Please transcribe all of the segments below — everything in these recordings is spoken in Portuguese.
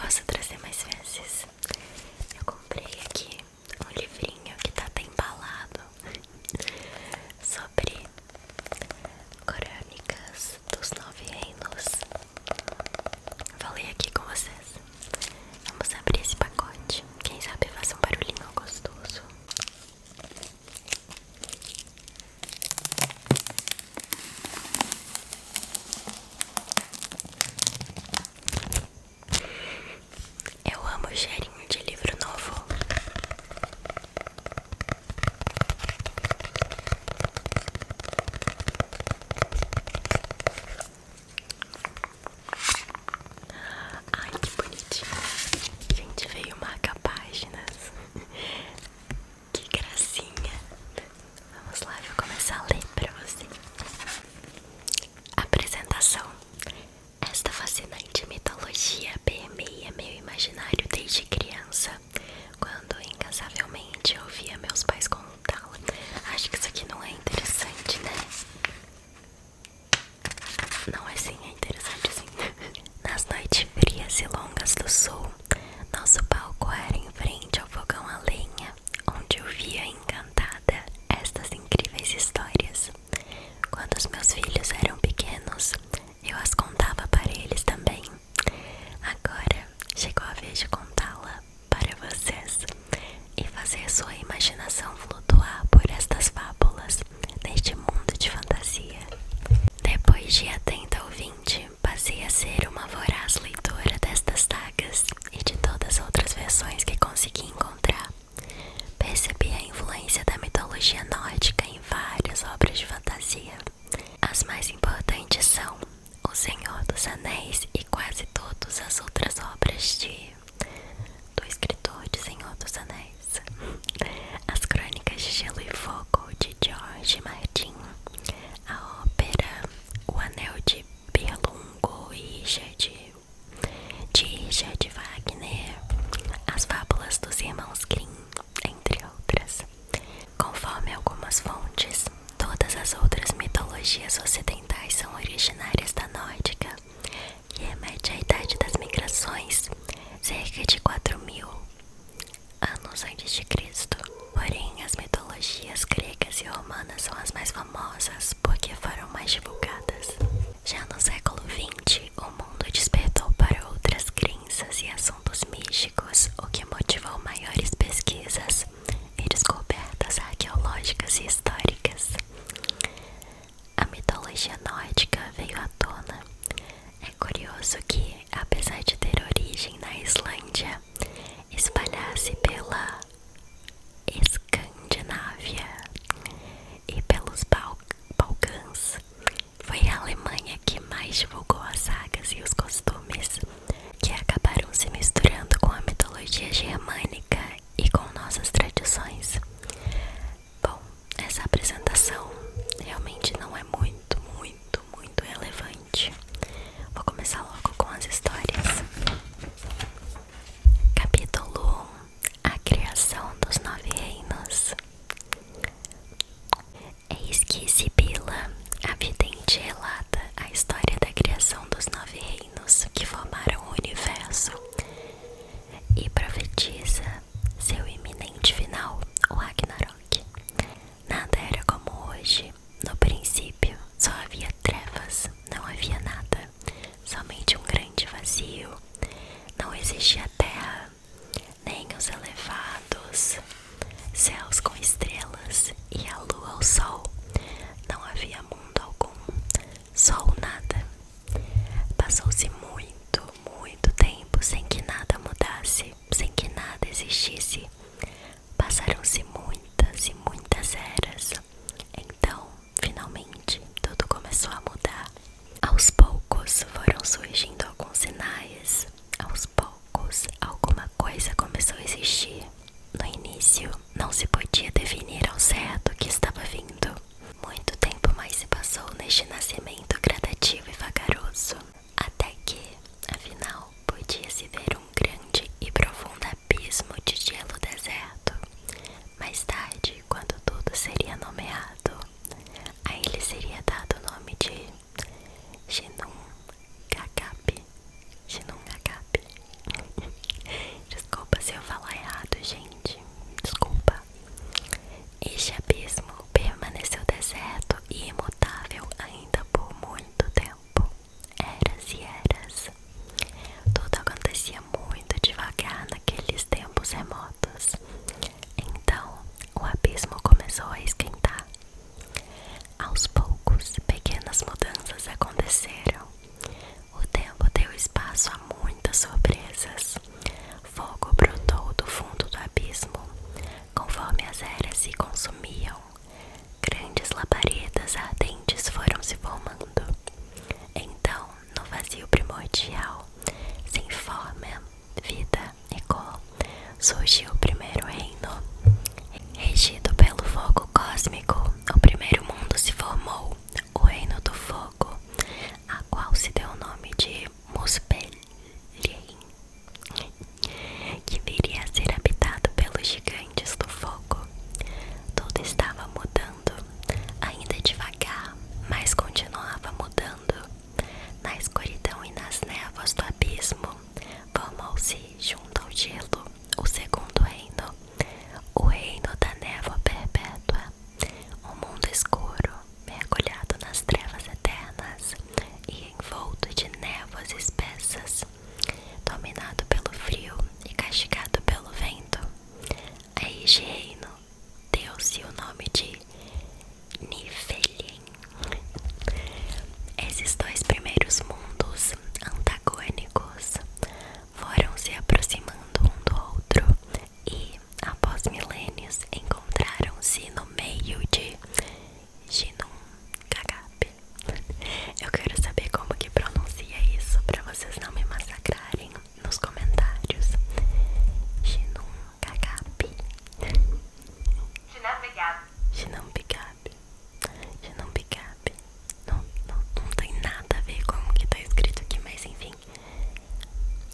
posso trazer mais vezes. Eu comprei aqui um livrinho que tá até embalado sobre crônicas dos 9 reinos. Vou ler aqui com vocês. Vamos abrir esse pacote. Quem sabe faz um barulhinho gostoso. Eu amo o cheirinho de livro novo. Ai, que bonitinho. Gente, veio marca-páginas. Que gracinha. Vamos lá, vou começar a ler pra você. Apresentação. Esta fascinante mitologia permeia meu imaginário desde criança, quando incansavelmente ouvia meus pais contá-la. Acho que isso aqui não é interessante, né? Não é sim, é interessante sim. Nas noites frias e longas do sul, nosso palco era em frente ao fogão a lenha, onde ouvia encantada estas incríveis histórias. Quando os meus filhos eram pequenos, eu as contava para eles também. Agora chegou a vez de contá-la para vocês e fazer sua imaginação flutuar por estas fábulas neste mundo de fantasia. Depois de atenta ouvinte, passei a ser uma voraz leitora destas sagas e de todas as outras versões que consegui encontrar. Percebi a influência da mitologia nórdica em várias obras de fantasia. As mais importantes são O Senhor dos Anéis e quase todas as outras obras do escritor de Senhor dos Anéis. As Crônicas de Gelo e Fogo de George Martin, a ópera O Anel de Nibelungo e de Richard Wagner, as fábulas dos irmãos Grimm, entre outras. Conforme algumas fontes, todas as outras mitologias ocidentais são originárias da nórdica, que remete à idade das migrações, cerca de 4.000 anos antes de Cristo. Porém, as mitologias gregas e romanas são as mais famosas porque foram mais divulgadas. Já no século XX, o mundo despertou para outras crenças e assuntos místicos, o que motivou maiores pesquisas e descobertas arqueológicas e históricas. A mitologia nórdica veio à tona. É curioso que, apesar de ter origem na Islândia, espalhar-se pela Escandinávia e pelos Balcãs, foi a Alemanha que mais divulgou as sagas e os costumes, que acabaram se misturando com a mitologia germânica e com nossas tradições. Bom, essa apresentação realmente não é muito relevante. Vou começar logo com as histórias. Capítulo 1. A criação dos 9 reinos. Eis que Sibila, a vidente, relata a história da criação dos 9 reinos que formaram o universo e profetiza seu iminente final, o Ragnarok. Nada era como hoje. No princípio, só havia trevas, não havia nada, somente um grande vazio. Não existia terra, nem os elevados céus com estrelas e a lua ao sol. Não havia mundo algum, sol nada. Passou-se muito tempo sem que nada mudasse, sem que nada existisse. Passaram-se muitas e muitas eras. Então, finalmente, tudo começou a mudar. Aos poucos foram surgindo alguns sinais. Aos poucos Desculpa se eu falar errado, gente. Desculpa. Este abismo permaneceu deserto e imutável ainda por muito tempo. Eras e eras. Tudo acontecia muito devagar naqueles tempos remotos. Então, o abismo começou a esquentar. Aos poucos, pequenas mudanças aconteceram. O tempo deu espaço a muitas surpresas. Fogo brotou do fundo do abismo. Conforme as eras se consumiam, grandes labaredas ardentes foram se formando. Então, no vazio primordial, sem forma, vida e cor, surgiu o primeiro reino. Regido pelo fogo cósmico, o primeiro mundo se formou, o Reino do Fogo, a qual se deu o nome de Muspelheim, que viria a ser habitado pelos gigantes do fogo. Tudo estava mudando, ainda devagar, mas continuava mudando. Na escuridão e nas névoas do abismo, formou-se junto ao gelo o segundo reino, o reino da névoa perpétua, um mundo escuro, mergulhado nas trevas eternas e envolto de névoas espessas, dominado pelo frio e castigado pelo vento. A este reino deu-se o nome de Niflheim. Esses dois primeiros mundos antagônicos foram se aproximando um do outro e, após milênios, encontraram-se no meio de Ginnungagap. Eu quero saber como que pronuncia isso para vocês não me massacrarem nos comentários. Ginnungagap. Ginnungagap. Ginnungagap. Não tem nada a ver com o que tá escrito aqui, mas enfim.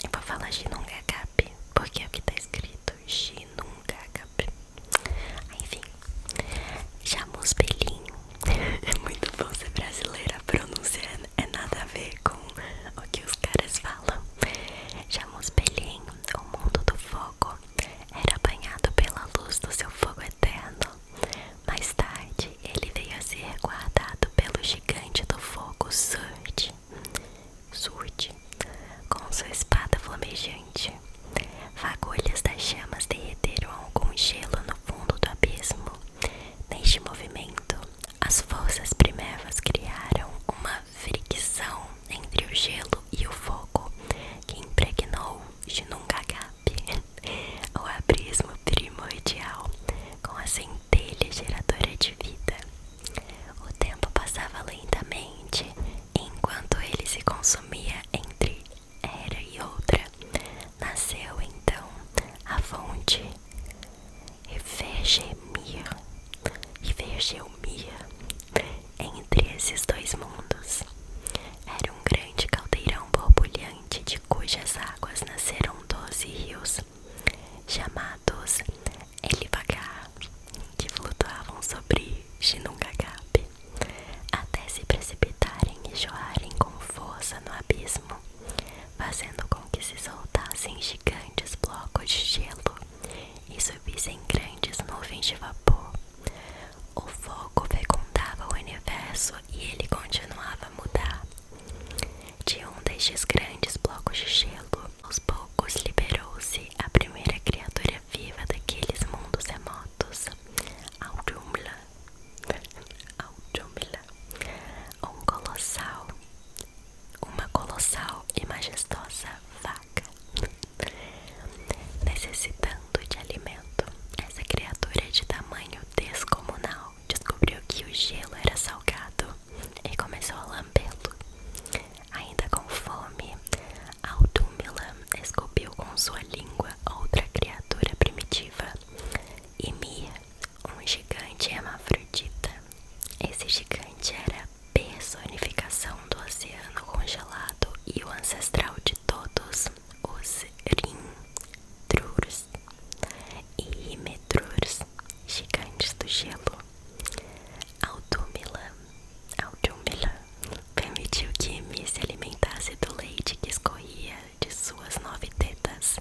Eu vou falar Ginnungagap porque é o que tá escrito. Ginnungagap. Enfim. Jamuspelim. É muito bom ser brasileira. A pronúncia é nada a ver com o que os caras falam. Jamuspelim, o mundo do fogo, era banhado pela luz do seu fogo eterno. Mais tarde, ele veio a ser guardado pelo gigante do fogo Surd, com sua espada flamejante. Fagulhas das chamas derreteram algum gelo no fundo do abismo. Neste movimento, as forças primevas criaram uma fricção entre o gelo e o fogo que impregnou Ginnungagap, o abismo primordial, com a centelha geradora de vida. O tempo passava lentamente enquanto ele se consumia entre era e outra. Nasceu então a fonte Hvergelmir, entre esses dois mundos. Era um grande caldeirão borbulhante de cujas águas nasceram 12 rios, chamados Elivagar, que flutuavam sobre Ginnungagap, até se precipitarem e jorrarem com força no abismo, fazendo com que se soltassem gigantes blocos de gelo e subissem grandes nuvens de vapor. O fogo fecundava o universo e ele continuava a mudar. De um destes grandes blocos de gelo, aos poucos liberou-se a primeira criatura viva daqueles mundos remotos, Audhumla. Uma colossal e majestosa vaca. Necessitando de alimento, essa criatura de tamanho descomunal descobriu que o gelo era salgado e começou a lambê-lo. Ainda com fome, Audhumla esculpiu com sua língua outra criatura primitiva, Ymir, um gigante hermafrodita. Esse gigante era a personificação do oceano congelado e o ancestral de todos os Rimdrurs e Imedrurs, gigantes do gelo. Audhumla permitiu que Ymir se alimentasse do leite que escorria de suas 9 tetas.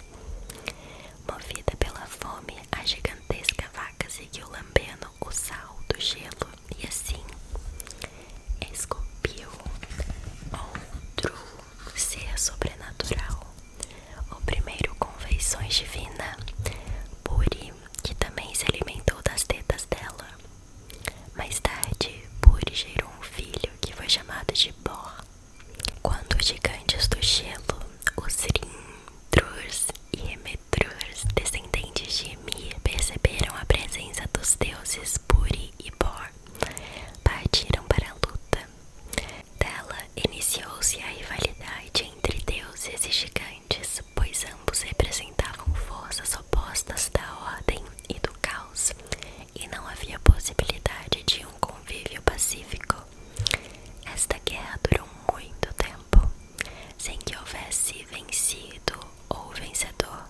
proporções divina, Puri, que também se alimentou das tetas dela. Mais tarde, Puri gerou um filho que foi chamado de Bor. Quando os gigantes do gelo, os Rim-Drurs e Emet-Drurs, descendentes de Ymir, perceberam a presença dos deuses Puri e Bor, partiram para a luta. Dela iniciou-se a rivalidade entre deuses e gigantes, pois ambos representavam forças opostas da ordem e do caos, e não havia possibilidade de um convívio pacífico. Esta guerra durou muito tempo, sem que houvesse vencido ou vencedor.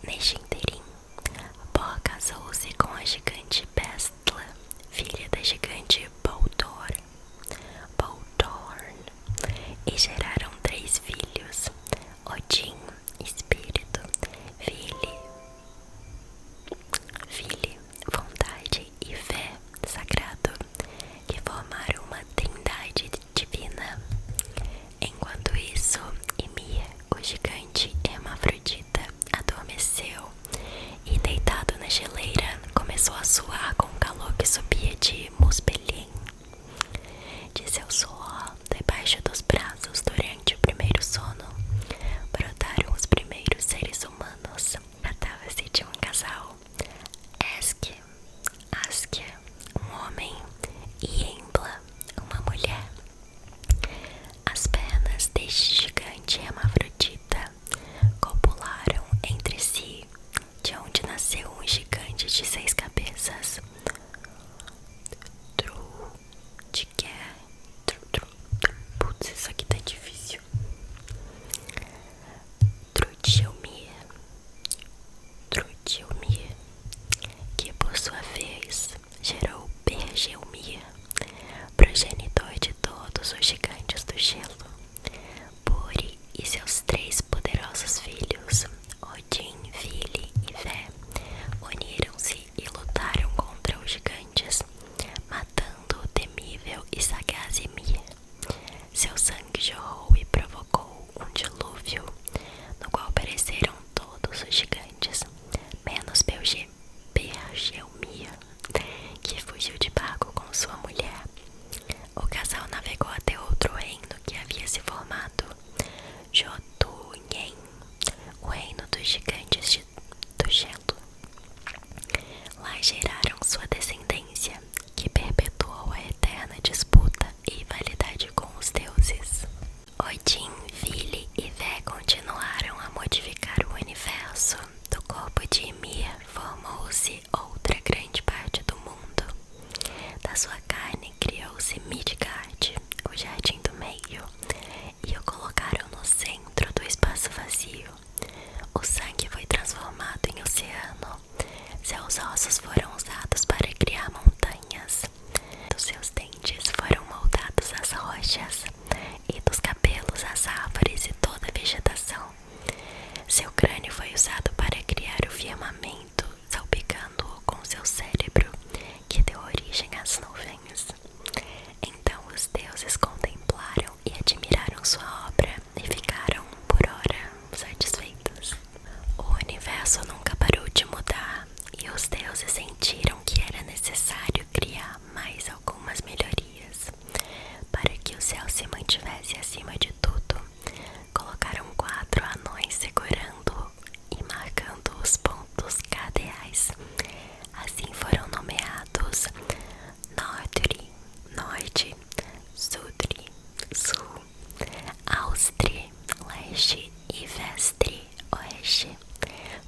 Neste interim, Bor casou-se com a gigante Bestla, filha da gigante Baldur, e geraram 3 filhos: Odin, espírito, Vili, vontade, e Vé, sagrado, que formaram uma trindade divina. Enquanto isso, Ymir, o gigante hermafrodita, adormeceu e, deitado na geleira, começou a suar com o calor que subia de Muspelheim. De seu suor, debaixo dos braços durante o primeiro sono, brotaram os primeiros seres humanos. Tratava-se de um casal: Askia, um homem, e Embla, uma mulher. As pernas deste gigante hermafrodita copularam entre si, de onde nasceu um gigante de 6 cabeças, Putz, isso aqui tá difícil. Trudgelmir, que por sua vez gerou Bergelmir, progenitor de todos os gigantes do gelo. Puri e seus 3 poderosos filhos, Odin, Vili e Vé, uniram-se e lutaram contra os gigantes, matando o temível e sagaz Ymir. Seu sangue jorrou e provocou um dilúvio, no qual pereceram todos os gigantes, menos Bergelmir, que fugiu de barco com sua mulher. O casal navegou até outro reino que havia se formado, Jotunheim, o reino dos gigantes do gelo. Lá geraram sua descendência, que perpetuou a eterna disputa e rivalidade com os deuses. Odin, Vili e Vé continuaram a modificar o universo. Do corpo de Ymir formou-se outra grande parte do mundo. Da sua carne criou-se Midgard, o jardim do meio, e o colocaram no centro do espaço vazio. O sangue foi transformado em oceano. Seus ossos foram usados para criar montanhas. Dos seus dentes foram moldados as rochas, e dos cabelos as árvores e toda a vegetação. Seu crânio foi usado para criar o firmamento, salpicando-o com seu cérebro, que deu origem às nuvens. Então os deuses contemplaram e admiraram sua obra e ficaram, por ora, satisfeitos. O universo nunca parou de mudar, e os deuses sentiram que era necessário criar mais algumas melhorias. Para que o céu se mantivesse acima de tudo, colocaram 4 anões segurando e marcando os pontos cardeais. Assim foram nomeados Nordri, norte, Sudri, sul, Austri, leste, e Vestri, oeste.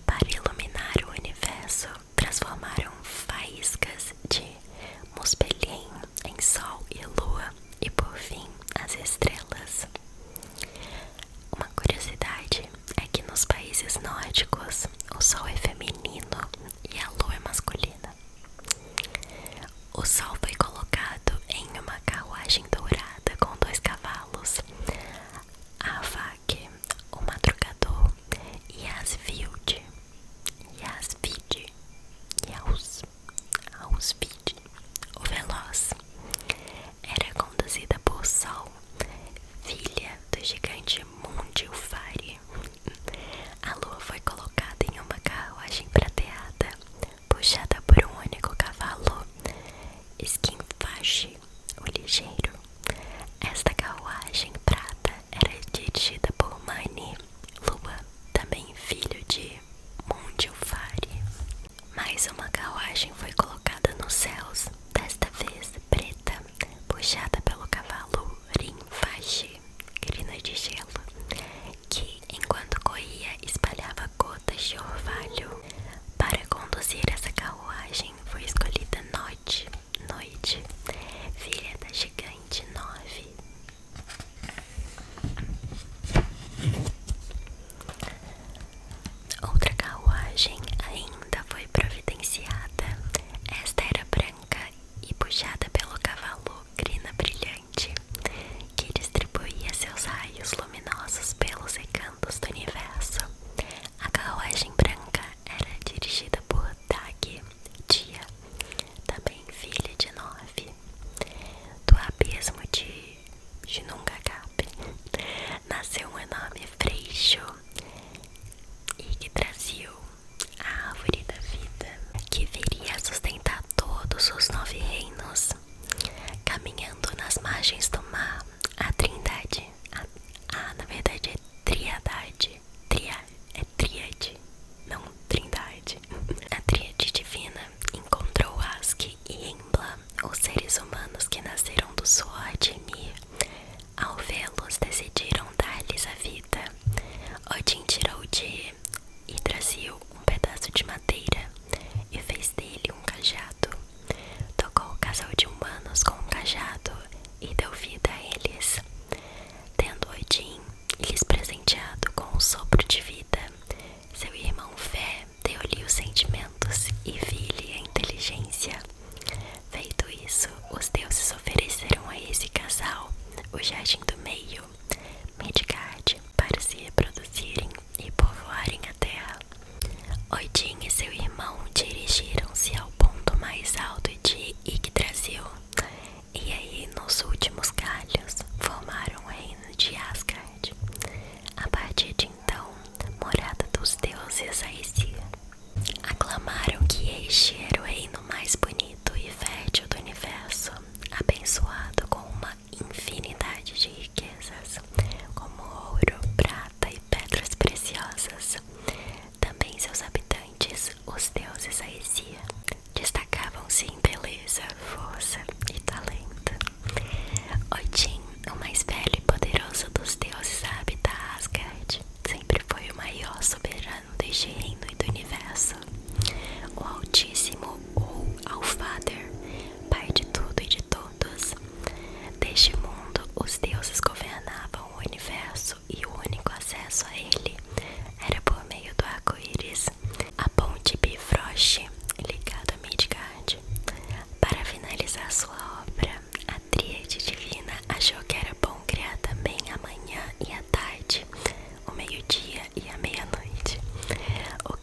Para iluminar o universo, transformaram faíscas de Muspelheim em sol e lua, e por fim as estrelas. Uma curiosidade é que nos países nórdicos o sol é feminino e a lua é masculina. O sol foi colocado em uma carruagem dourada com 2 cavalos, Avak, o madrugador, e Asvild, Ausvid, o veloz. Era conduzida por Sol, filha do gigante Mundilfari. A lua carruagem foi colocada nos céus, desta vez preta, puxada pelo cavalo Rinfache, crina de gelo, que enquanto corria espalhava gotas de orvalho. Para conduzir essa carruagem foi escolhida Noite, filha da gigante Nove. Outra carruagem ainda foi providenciada. Esta era branca e puxada pelo cavalo Crina Brilhante, que distribuía seus raios luminosos pelos recantos do universo. A carruagem branca era dirigida por Dag, Tia, também filha de Nove, do abismo de Nungagap. Nasceu um enorme freixo Yggdrasil, a árvore da vida, que viria a sustentar todos os 9 reinos. Caminhando nas margens do mar, a Trindade, na verdade é Triadade, é Tríade, não Trindade. A Tríade divina encontrou Ask e Embla, os seres humanos que nasceram do suor de Ymir. Ao vê-los, decidiram dar-lhes a vida. Odin tirou de Yggdrasil um pedaço de madeira e fez dele um cajado. Tocou o casal de humanos com um cajado e deu vida a eles. Tendo Odin lhes presenteado com um sopro de vida, seu irmão Fé deu-lhe os sentimentos e Vi-lhe a inteligência. Feito isso, os deuses ofereceram a esse casal o Jardim do Meio, Midgard, para se reproduzirem e povoarem a terra. Odin e seu irmão dirigiram-se ao ponto mais alto de Yggdrasil, e aí nos últimos galhos formaram o reino de Asgard. A partir de então, morada dos deuses Aesir. Aclamaram que este era o reino mais bonito e fértil do universo, abençoado com uma infinidade de riquezas, como ouro, prata e pedras preciosas. Também seus habitantes, os deuses Aesir, destacavam-se em beleza, força e talento. Odin, o mais velho e poderoso dos deuses a habitar Asgard, sempre foi o maior soberano deste reino e do universo. O Altíssimo, ou Allfather, pai de tudo e de todos. Deste mundo, os deuses governavam o universo e o único acesso a ele era por meio do arco-íris, a ponte Bifrost, ligada a Midgard. Para finalizar sua obra, a Tríade Divina achou que era bom criar também a manhã e a tarde, o meio-dia e a meia-noite, o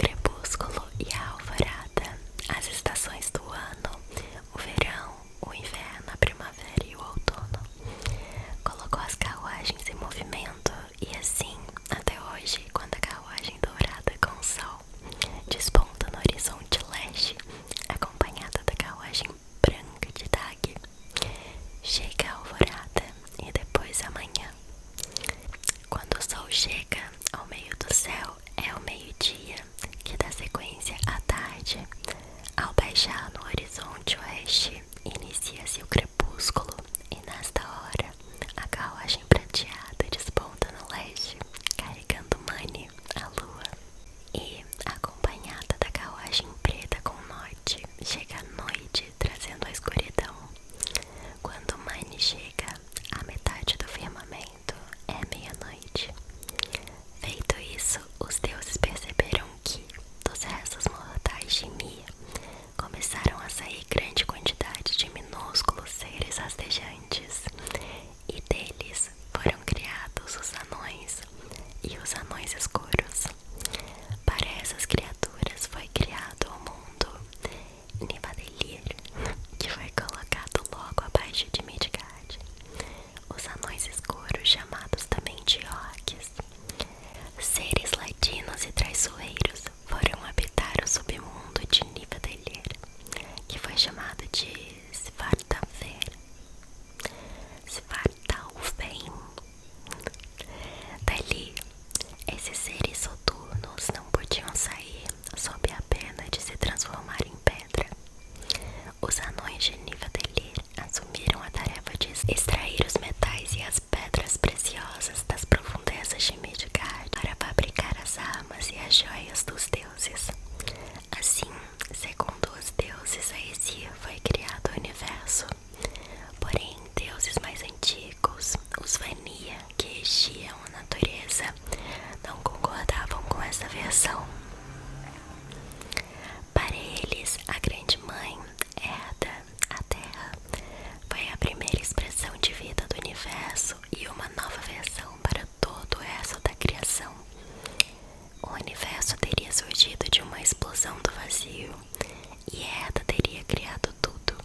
dos deuses. Assim, segundo os deuses, aí foi criado o universo. Porém, deuses mais antigos, os Vanir, que regiam a natureza, não concordavam com essa versão. Para eles, a grande mãe, Herda, a Terra, foi a primeira expressão de vida do universo e uma nova versão para todo o resto da criação. O universo teria surgido de uma explosão do vazio e Herda teria criado tudo,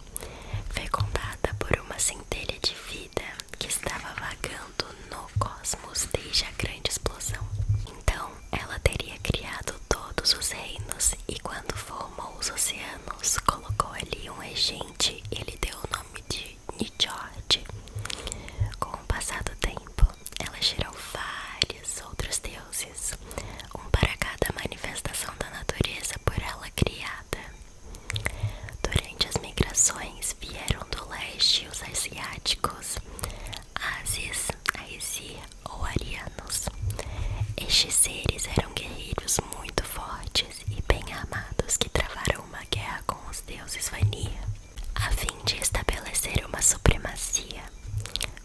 fecundada por uma centelha de vida que estava vagando no cosmos desde a grande explosão. Então, ela teria criado todos os reinos e quando formou os oceanos, colocou ali um regente e lhe deu o nome de Nidhogg. Com o passar do tempo, ela gerou vários outros deuses, um para cada manifestação da natureza por ela criada. Durante as migrações vieram do leste os asiáticos, Ases, Aesir ou Arianos. Estes seres eram guerreiros muito fortes e bem armados que travaram uma guerra com os deuses Vanir, a fim de estabelecer uma supremacia.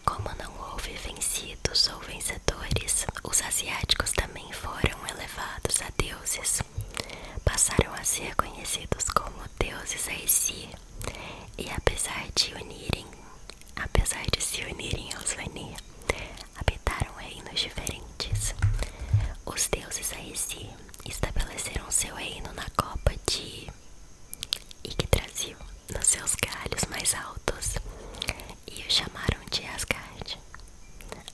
Como não houve vencidos ou vencedores, os asiáticos também foram elevados a deuses. Passaram a ser conhecidos como deuses Aesir e apesar de se unirem aos Vanir, habitaram reinos diferentes. Os deuses Aesir estabeleceram seu reino na copa de Yggdrasil, nos seus galhos mais altos, e o chamaram de Asgard.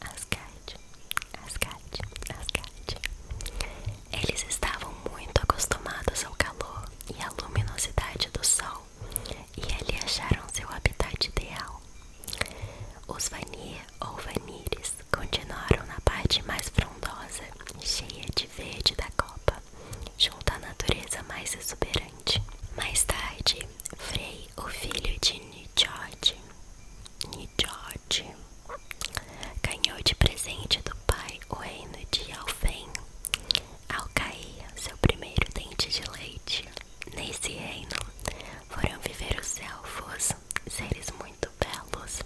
Asgard, Asgard, Asgard. Eles estavam muito acostumados ao calor e à luminosidade do sol, e ali acharam seu habitat ideal. Os Vanir ou Vanires continuaram na parte mais frondosa e cheia de verde da copa, junto à natureza mais exuberante. Mais tarde, Frey, o filho de Nidhogg, ganhou de presente do pai o reino de Alfheim. Ao cair seu primeiro dente de leite, nesse reino foram viver os elfos, seres muito belos,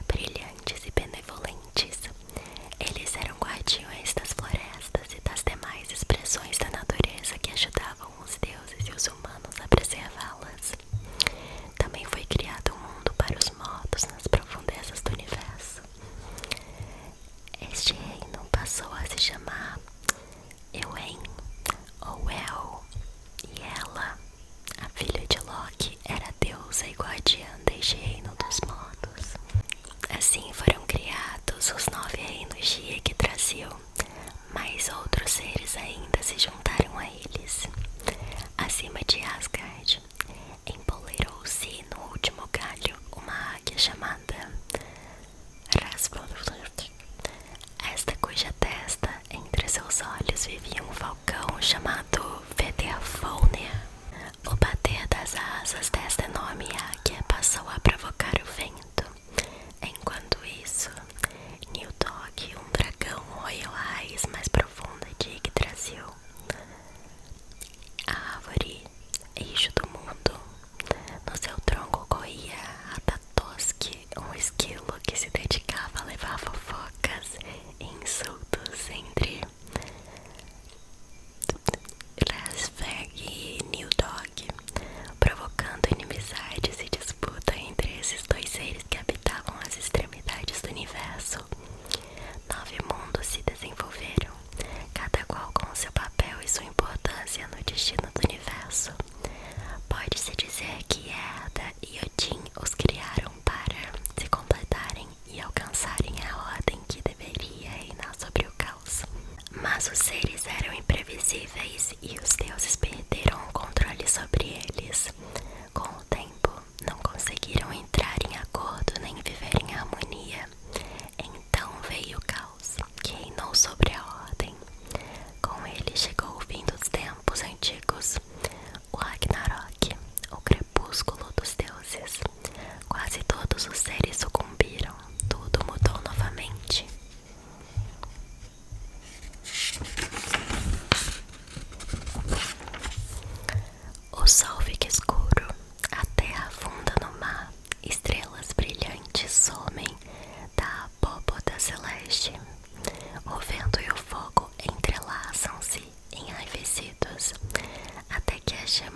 brilhantes e benevolentes. Eles eram guardiões das florestas e das demais expressões da natureza que ajudavam os deuses e os humanos a preservá-las. Também foi criado um mundo para os mortos nas profundezas do universo. Este reino passou a se chamar Elhen ou El, e ela, a filha de Loki, era deusa e guardiã deste reino dos mortos. Assim foram criados os 9 reinos de Yggdrasil, mas outros seres ainda se juntaram a eles. Acima de Asgard, empoleirou-se no último galho uma águia chamada Rasputin. Esta cuja testa, entre seus olhos, vivia um falcão chamado Vedrfolnir. O bater das asas desta enorme águia passou a provocar o vento. Enquanto isso, Nidhogg, um dragão, roeu a raiz mais profunda de Yggdrasil, a árvore, eixo do mundo. No seu tronco corria Ratatosk, um esquilo que se dedicava a levar fofocas e insultos entre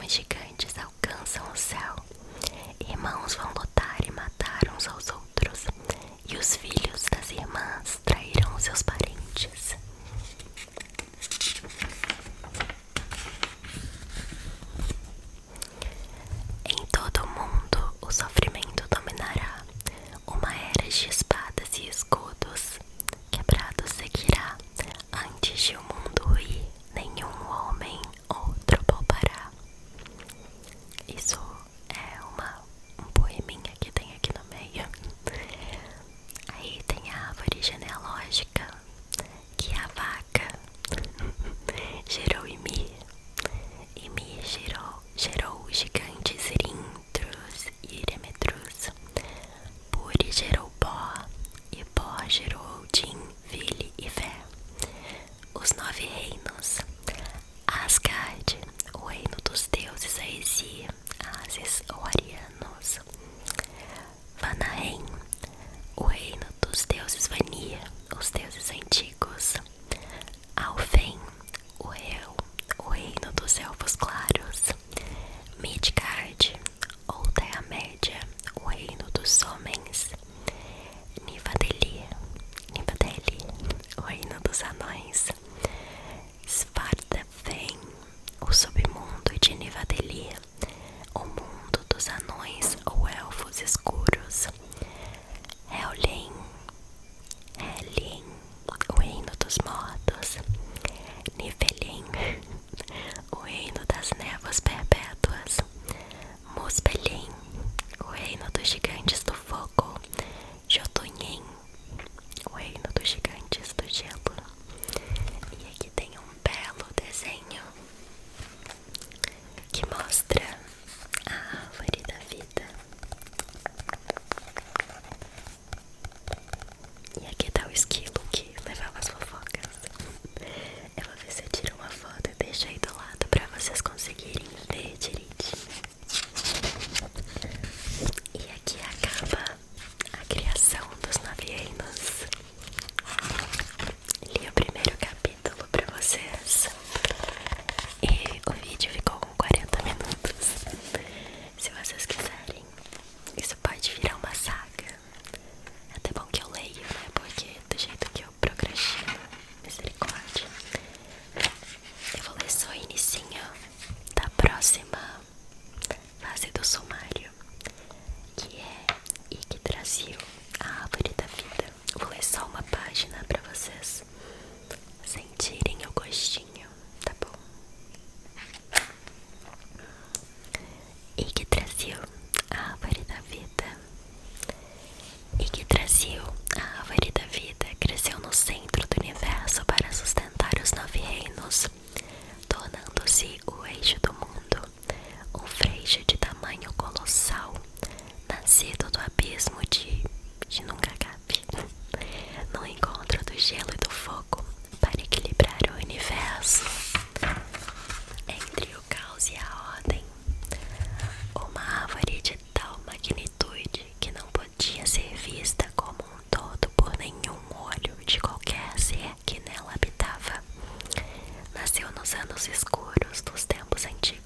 homens gigantes alcançam o céu. Irmãos vão lutar e matar uns aos outros, e os filhos das irmãs trairão seus parentes. Em todo o mundo o sofrimento dominará. Uma era de espadas e escudos quebrados seguirá. Antes de o mundo ir, nenhum homem outro poupará. Isso é um poeminha que tem aqui no meio. Aí tem a árvore genealógica, que a vaca gerou Imi. Imi gerou os gigantes Irintros e Iremetrus. Puri gerou Bó, e Bó gerou Odin, Vili e Vé. Os 9 reinos: Asgard, o reino dos deuses Aesi, Ases ou Arianos. Vanaheim, o reino dos deuses Vanir, os deuses antigos. Alfheim, o reino dos elfos claros. Midgard, ou Terra-média, o reino dos homens. Nivadeli, o reino dos anões. Svartalfheim, o submundo de Nivadeli, o mundo dos anões ou elfos escuros. Helheim, o reino dos mortos. Niflheim, o reino das névoas perpétuas. Muspelheim, o reino dos gigantes do fogo. Jotunheim, o reino dos gigantes do gelo. E aqui tem um belo desenho que mostra a árvore da vida. E aqui tá o esquilo que levava as fofocas. Eu vou ver se eu tiro uma foto e deixo aí do lado pra vocês conseguirem ver direitinho. E aqui acaba a criação dos 9 reinos. Li o primeiro capítulo pra vocês e o vídeo ficou com 40 minutos. Se vocês quiserem, isso pode virar uma saga. É até bom que eu leio, né? Porque do jeito que eu procrastino, misericórdia. Eu vou ler só o inicinho da próxima fase do sumário, que é Yggdrasil, a árvore da vida. Eu vou ler só uma página pra vocês sentirem o gostinho, tá bom? Yggdrasil, a árvore da vida. Yggdrasil, a árvore da vida, cresceu no centro do universo para sustentar os 9 reinos, tornando-se o eixo do mundo, um freixo de tamanho colossal, nascido do abismo de Nungagap, no encontro do gelo e do fogo, para equilibrar o universo entre o caos e a ordem. Uma árvore de tal magnitude que não podia ser vista como um todo por nenhum olho de qualquer ser que nela habitava. Nasceu nos anos escuros dos tempos antigos,